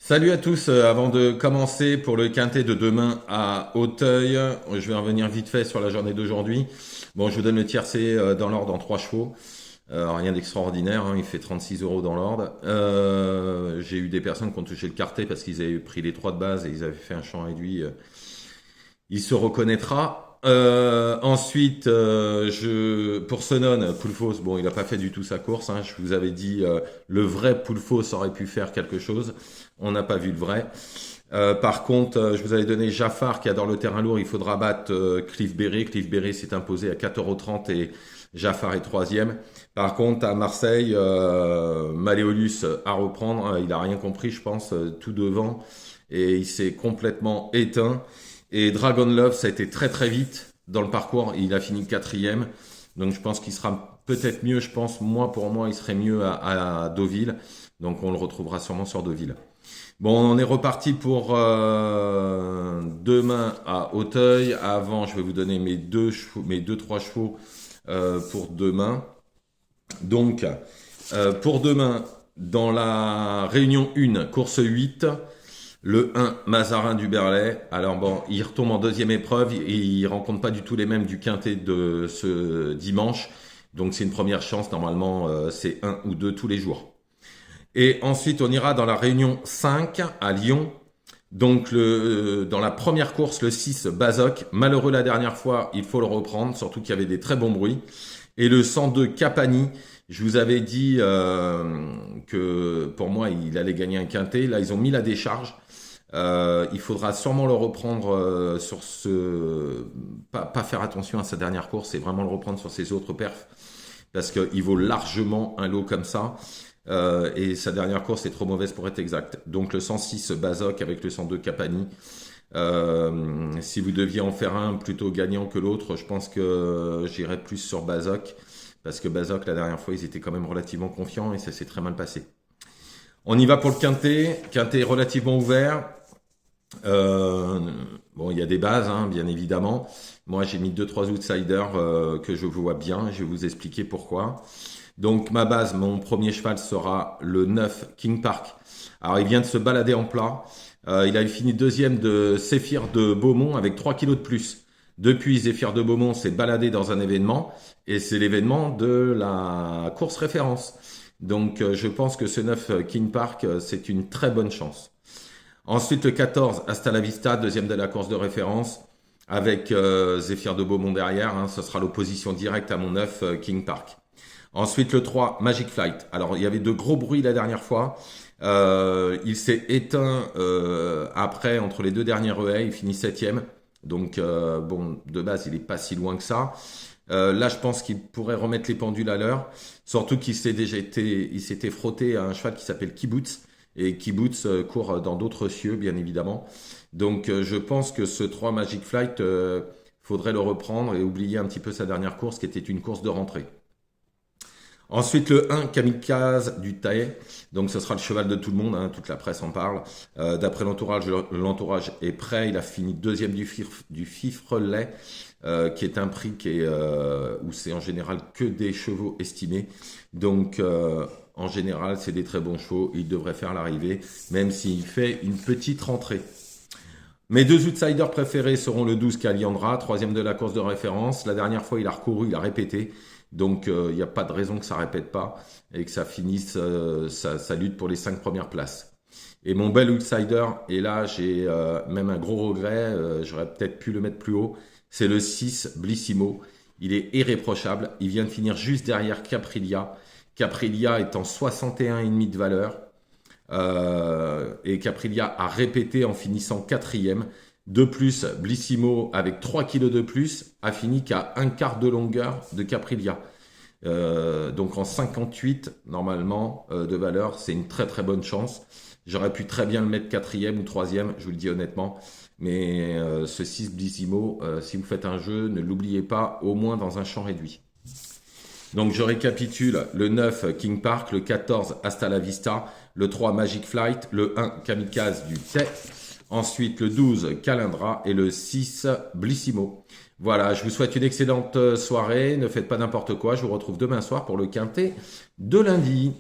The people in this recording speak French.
Salut à tous, avant de commencer pour le quintet de demain à Auteuil, je vais revenir vite fait sur la journée d'aujourd'hui. Bon, je vous donne le tiercé dans l'ordre en 3 chevaux. Rien d'extraordinaire, hein, il fait 36 euros dans l'ordre. J'ai eu des personnes qui ont touché le quartet parce qu'ils avaient pris les 3 de base et ils avaient fait un champ réduit. Il se reconnaîtra. Ensuite, pour Sonon, Poulfos, bon, il n'a pas fait du tout sa course, hein. Je vous avais dit, le vrai Poulfos aurait pu faire quelque chose. On n'a pas vu le vrai. Par contre, je vous avais donné Jaffar qui adore le terrain lourd. Il faudra battre Cliff Berry. Cliff Berry s'est imposé à 4,30 € et Jaffar est troisième. Par contre, à Marseille, Maléolus à reprendre. Il a rien compris, je pense, tout devant. Et il s'est complètement éteint. Et Dragon Love, ça a été très très vite dans le parcours. Il a fini quatrième. Donc je pense qu'il sera peut-être mieux. Je pense, pour moi, il serait mieux à Deauville. Donc on le retrouvera sûrement sur Deauville. Bon, on est reparti pour demain à Auteuil. Avant, je vais vous donner mes deux, trois chevaux pour demain. Donc, pour demain, dans la réunion 1, course 8, le 1, Mazarin du Berlay. Alors bon, il retombe en deuxième épreuve. Il rencontre pas du tout les mêmes du quintet de ce dimanche. Donc c'est une première chance. Normalement, c'est 1 ou 2 tous les jours. Et ensuite, on ira dans la réunion 5 à Lyon. Donc, dans la première course, le 6, Bazoc. Malheureux la dernière fois, il faut le reprendre, surtout qu'il y avait des très bons bruits. Et le 102, Capani. Je vous avais dit que pour moi, il allait gagner un quintet. Là, ils ont mis la décharge. Il faudra sûrement le reprendre sur ce... Pas faire attention à sa dernière course, et vraiment le reprendre sur ses autres perfs. Parce qu'il vaut largement un lot comme ça. Et sa dernière course est trop mauvaise pour être exact. Donc le 106 Bazoc avec le 102 Capani. Si vous deviez en faire un plutôt gagnant que l'autre, je pense que j'irais plus sur Bazoc. Parce que Bazoc, la dernière fois, ils étaient quand même relativement confiants et ça s'est très mal passé. On y va pour le quintet. Quintet relativement ouvert. Bon, il y a des bases, hein, bien évidemment. Moi, j'ai mis 2-3 outsiders que je vois bien. Je vais vous expliquer pourquoi. Donc ma base, mon premier cheval sera le 9 King Park. Alors il vient de se balader en plat. Il a fini deuxième de Zéphyr de Beaumont avec 3 kilos de plus. Depuis, Zéphyr de Beaumont s'est baladé dans un événement et c'est l'événement de la course référence. Donc je pense que ce 9 King Park, c'est une très bonne chance. Ensuite le 14 Hasta la Vista, deuxième de la course de référence avec Zéphyr de Beaumont derrière. Hein, ce sera l'opposition directe à mon 9 King Park. Ensuite, le 3, Magic Flight. Alors, il y avait de gros bruits la dernière fois. Il s'est éteint après, entre les deux dernières haies. Il finit septième. Donc, bon, de base, il est pas si loin que ça. Là, je pense qu'il pourrait remettre les pendules à l'heure. Surtout qu'il s'était frotté à un cheval qui s'appelle Kibbutz. Et Kibbutz court dans d'autres cieux, bien évidemment. Donc, je pense que ce 3 Magic Flight, faudrait le reprendre et oublier un petit peu sa dernière course, qui était une course de rentrée. Ensuite, le 1, Kamikaze du Taé. Donc, ce sera le cheval de tout le monde, hein, toute la presse en parle. D'après l'entourage est prêt. Il a fini deuxième du Fifrelet, qui est un prix où c'est en général que des chevaux estimés. Donc, en général, c'est des très bons chevaux. Il devrait faire l'arrivée, même s'il fait une petite rentrée. Mes deux outsiders préférés seront le 12 Caliandra, troisième de la course de référence. La dernière fois, il a recouru, il a répété. Donc, il n'y a pas de raison que ça répète pas et que ça finisse sa lutte pour les 5 premières places. Et mon bel outsider, et là, j'ai même un gros regret, j'aurais peut-être pu le mettre plus haut, c'est le 6, Blissimo. Il est irréprochable. Il vient de finir juste derrière Caprilia. Caprilia est en 61,5 de valeur. Et Caprilia a répété en finissant quatrième. De plus, Blissimo, avec 3 kilos de plus, a fini qu'à un quart de longueur de Caprilia. Donc en 58, normalement, de valeur, c'est une très très bonne chance. J'aurais pu très bien le mettre quatrième ou troisième, je vous le dis honnêtement. Mais ce 6 Blissimo, si vous faites un jeu, ne l'oubliez pas, au moins dans un champ réduit. Donc je récapitule, le 9 King Park, le 14 Hasta la Vista, le 3 Magic Flight, le 1 Kamikaze du Tay. Ensuite, le 12, Calindra et le 6, Blissimo. Voilà, je vous souhaite une excellente soirée. Ne faites pas n'importe quoi. Je vous retrouve demain soir pour le quintet de lundi.